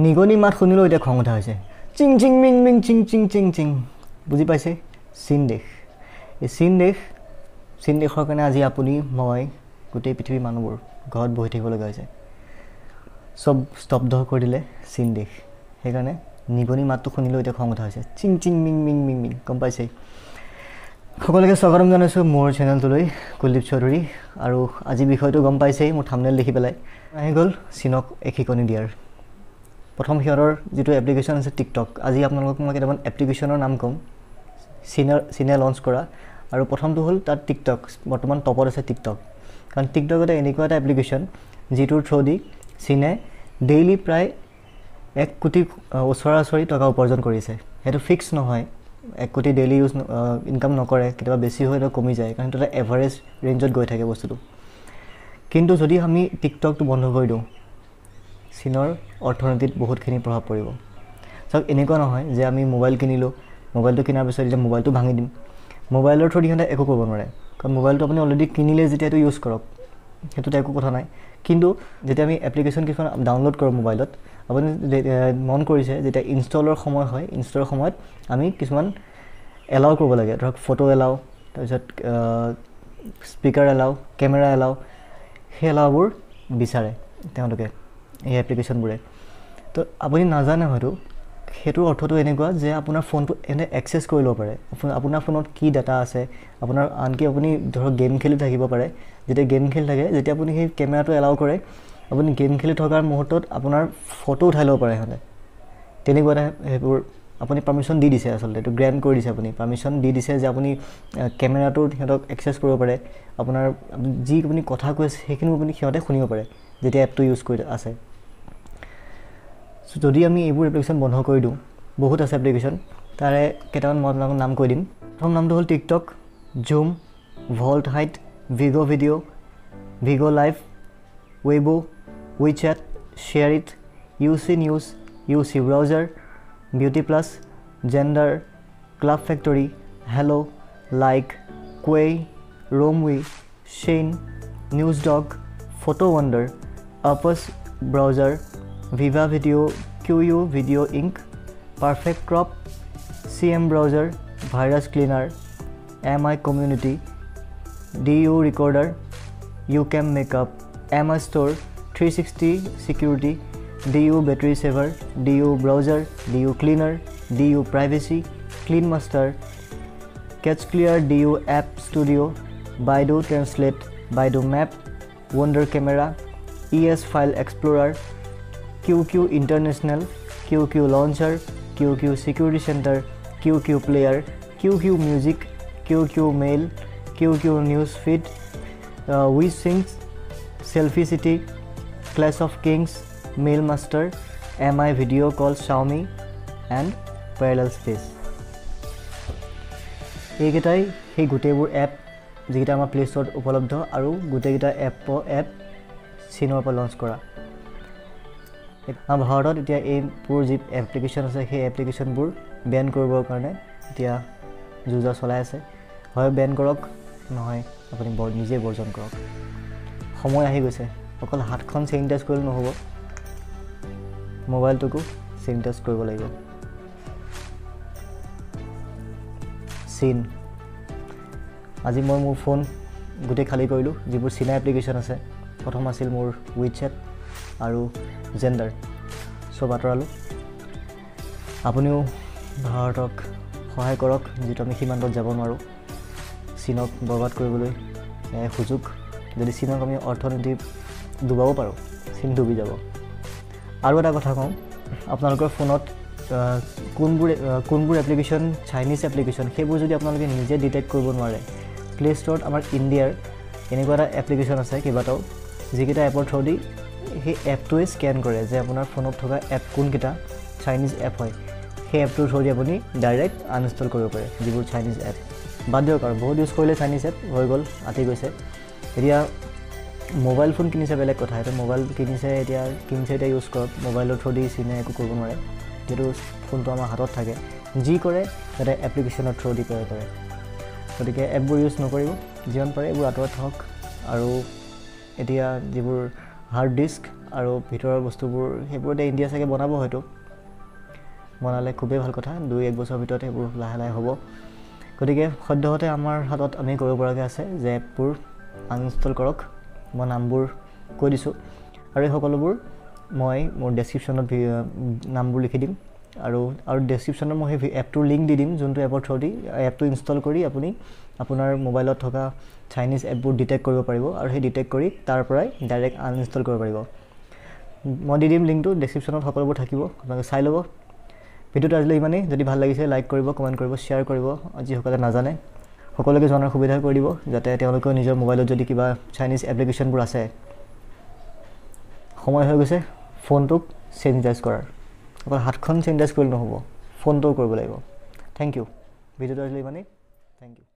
নিগনি মাত শুনিলেও এতিয়া খং উঠা হৈছে চিং চিং মিং মিং চিং চিং চিং চিং বুজি পাইছে চীন দেশ এই চীন দেশৰ কাৰণে আজি আপুনি মই গোটেই পৃথিৱীৰ মানুহবোৰ ঘৰত বহি থাকিব লগা হৈছে সব স্তব্ধ কৰি দিলে চীন দেশ সেইকাৰণে নিগনি মাতটো শুনিলেও এতিয়া খং উঠা হৈছে চিং চিং মিং মিং মিং মিং গম পাইছে সকলোকে স্বাগতম জনাইছোঁ মোৰ চেনেলটোলৈ কুলদীপ চৌধুৰী আৰু আজি বিষয়টো গম পাইছেই মোৰ থাম্বনেইল দেখি পেলাই আহি গ'ল চীনক এখিকনি দিয়াৰ প্ৰথম সিহঁতৰ যিটো এপ্লিকেশ্যন আছে টিকটক আজি আপোনালোকক মই কেইটামান এপ্লিকেশ্যনৰ নাম ক'ম চীনে লঞ্চ কৰা আৰু প্ৰথমটো হ'ল তাত টিকটক বৰ্তমান টপত আছে টিকটক কাৰণ টিকটক এটা এনেকুৱা এটা এপ্লিকেশ্যন যিটোৰ থ্ৰুদি চীনে ডেইলি প্ৰায় 1 কোটি ওচৰা-ওচৰি টকা উপাৰ্জন কৰিছে সেইটো ফিক্স নহয় 1 কোটি ডেইলি ইউজ ইনকাম নকৰে কেতিয়াবা বেছি হয় এটা কমি যায় কাৰণ এটা এভাৰেজ ৰেঞ্জত গৈ থাকে বস্তুটো কিন্তু যদি আমি টিকটকটো বন্ধ কৰি দিওঁ চীনৰ অৰ্থনীতিত বহুতখিনি প্ৰভাৱ পৰিব চাওক এনেকুৱা নহয় যে আমি মোবাইল কিনিলোঁ মোবাইলটো কিনাৰ পিছত এতিয়া মোবাইলটো ভাঙি দিম মোবাইলৰ থ্ৰুদি সিহঁতে একো কৰিব নোৱাৰে কাৰণ মোবাইলটো আপুনি অলৰেডি কিনিলে যেতিয়া এইটো ইউজ কৰক সেইটোত একো কথা নাই কিন্তু যেতিয়া আমি এপ্লিকেশ্যন কিছুমান ডাউনলোড কৰোঁ মোবাইলত আপুনি মন কৰিছে যেতিয়া ইনষ্টলৰ সময় হয় ইনষ্টলৰ সময়ত আমি কিছুমান এলাউ কৰিব লাগে ধৰক ফটো এলাউ তাৰপিছত স্পীকাৰ এলাউ কেমেৰা এলাউ সেই এলাউবোৰ বিচাৰে তেওঁলোকে এই এপ্লিকেশ্যনবোৰে তো আপুনি নাজানে হয়তো সেইটোৰ অৰ্থটো এনেকুৱা যে আপোনাৰ ফোনটো এনে এক্সেছ কৰি ল'ব পাৰে আপোনাৰ ফোনত কি ডাটা আছে আপোনাৰ আনকি আপুনি ধৰক গেম খেলি থাকিব পাৰে যেতিয়া গেম খেলি থাকে যেতিয়া আপুনি সেই কেমেৰাটো এলাউ কৰে আপুনি গেম খেলি থকাৰ মুহূৰ্তত আপোনাৰ ফটো উঠাই ল'ব পাৰে সিহঁতে তেনেকুৱা এটা সেইবোৰ আপুনি পাৰ্মিশ্যন দি দিছে আচলতে এইটো গ্ৰেণ্ট কৰি দিছে আপুনি পাৰ্মিশ্যন দি দিছে যে আপুনি কেমেৰাটো সিহঁতক এক্সেছ কৰিব পাৰে আপোনাৰ যি আপুনি কথা কৈ আছে সেইখিনিও আপুনি সিহঁতে শুনিব পাৰে যেতিয়া এপটো ইউজ কৰি আছে যদি আমি এইবোৰ এপ্লিকেশ্যন বন্ধ কৰি দিওঁ বহুত আছে এপ্লিকেশ্যন তাৰে কেইটামান মই আপোনালোকক নাম কৈ দিম প্ৰথম নামটো হ'ল TikTok Zoom Vault Hide Vigo Video' Vigo Live Weibo WeChat SHAREit UC News UC Browser Beauty Plus Xender Club Factory Helo' Likee Kwai Romwe Shein News Dog Photo Wonder APUS Browser Viva Video' QU Video' Inc Perfect Corp CM Browser Virus Cleaner MI Community DU Recorder UCam Makeup MI Store 360 Security DU Battery Saver DU Browser DU Cleaner DU Privacy Clean Master Cache clear DU app studio' Baidu translate Baidu map wonder camera ES file explorer QQ International, QQ Launcher, QQ Security Center, QQ Player, QQ Music, QQ Mail, QQ News Feed, WeSync, Selfie City, Clash of Kings, Mailmaster, MI Video Call Xiaomi, and Parallel Space. এইকেইটাই সেই গোটেইবোৰ app যিকেইটা আমাৰ play ষ্ট'ৰত উপলব্ধ আৰু গোটেইকেইটা app চীনৰ পৰা লঞ্চ কৰা ভাৰতত এতিয়া এইবোৰ যি এপ্লিকেশ্যন আছে সেই এপ্লিকেশ্যনবোৰ বেন কৰিবৰ কাৰণে এতিয়া যুঁজা চলাই আছে হয় বেন কৰক নহয় আপুনি নিজে বৰ্জন কৰক সময় আহি গৈছে অকল হাতখন চেনিটাইজ কৰিলে নহ'ব মোবাইলটোকো চেনিটাইজ কৰিব লাগিব চীন আজি মই মোৰ ফোন গোটেই খালী কৰিলোঁ যিবোৰ চীনা এপ্লিকেশ্যন আছে প্ৰথম আছিল মোৰ উইচেট আৰু জেণ্ডাৰ চব আঁতৰালোঁ আপুনিও ভাৰতক সহায় কৰক যিটো আমি সীমান্তত যাব নোৱাৰোঁ চীনক বৰবাদ কৰিবলৈ সুযোগ যদি চীনক আমি অৰ্থনীতি ডুবাব পাৰোঁ চীন ডুবি যাব আৰু এটা কথা কওঁ আপোনালোকৰ ফোনত কোনবোৰ এপ্লিকেশ্যন চাইনিজ এপ্লিকেশ্যন সেইবোৰ যদি আপোনালোকে নিজে ডিটেক্ট কৰিব নোৱাৰে প্লে ষ্ট'ৰত আমাৰ ইণ্ডিয়াৰ এনেকুৱা এটা এপ্লিকেশ্যন আছে কেইবাটাও যিকেইটা এপৰ থ্ৰুদি সেই এপটোৱে স্কেন কৰে যে আপোনাৰ ফোনত থকা এপ কোনকেইটা চাইনিজ এপ হয় সেই এপটোৰ থ্ৰুদি আপুনি ডাইৰেক্ট আনইনষ্টল কৰিব পাৰে যিবোৰ চাইনিজ এপ বাদ দিয়ক আৰু বহুত ইউজ কৰিলে চাইনিজ এপ হৈ গ'ল আঁতি গৈছে এতিয়া মোবাইল ফোন কিনিছে বেলেগ কথা এতিয়া মোবাইল কিনিছে এতিয়া ইউজ কৰক মোবাইলৰ থ্ৰুদি চীনে একো কৰিব নোৱাৰে যিটো ফোনটো আমাৰ হাতত থাকে যি কৰে যাতে এপ্লিকেশ্যনৰ থ্ৰুদি কৰে গতিকে এপবোৰ ইউজ নকৰিব যিমান পাৰে এইবোৰ আঁতৰত থাকক আৰু এতিয়া যিবোৰ হাৰ্ড ডিস্ক আৰু ভিতৰৰ বস্তুবোৰ সেইবোৰতে ইণ্ডিয়া চাগে বনাব হয়তো বনালে খুবেই ভাল কথা 2-1 বছৰৰ ভিতৰত সেইবোৰ লাহে লাহে হ'ব গতিকে সদ্যহতে আমাৰ হাতত আমি কৰিব পৰাকৈ আছে যে এপবোৰ আনইনষ্টল কৰক মই নামবোৰ কৈ দিছোঁ আৰু এই সকলোবোৰ মই মোৰ ডেছক্ৰিপশ্যনত নামবোৰ লিখি দিম আৰু ডেছক্ৰিপশ্যনত মই সেই এপটোৰ লিংক দি দিম যোনটো এপৰ থ্ৰুদি এপটো ইনষ্টল কৰি আপুনি আপোনাৰ মোবাইলত থকা চাইনিজ এপবোৰ ডিটেক্ট কৰিব পাৰিব আৰু সেই ডিটেক্ট কৰি তাৰ পৰাই ডাইৰেক্ট আনইনষ্টল কৰিব পাৰিব মই দি দিম লিংকটো ডেছক্ৰিপশ্যনত সকলোবোৰ থাকিব আপোনালোকে চাই ল'ব ভিডিঅ'টো আজিলৈ ইমানেই যদি ভাল লাগিছে লাইক কৰিব কমেণ্ট কৰিব শ্বেয়াৰ কৰিব যিসকলে নাজানে সকলোকে জনাৰ সুবিধা কৰি দিব যাতে তেওঁলোকেও নিজৰ মোবাইলত যদি কিবা চাইনিজ এপ্লিকেশ্যনবোৰ আছে সময় হৈ গৈছে ফোনটোক চেনিটাইজ কৰাৰ অকল হাতখন চেনিটাইজ কৰিলে নহ'ব ফোনটোও কৰিব লাগিব থেংক ইউ ভিডিঅ'টো আজিলৈ ইমানেই থেংক ইউ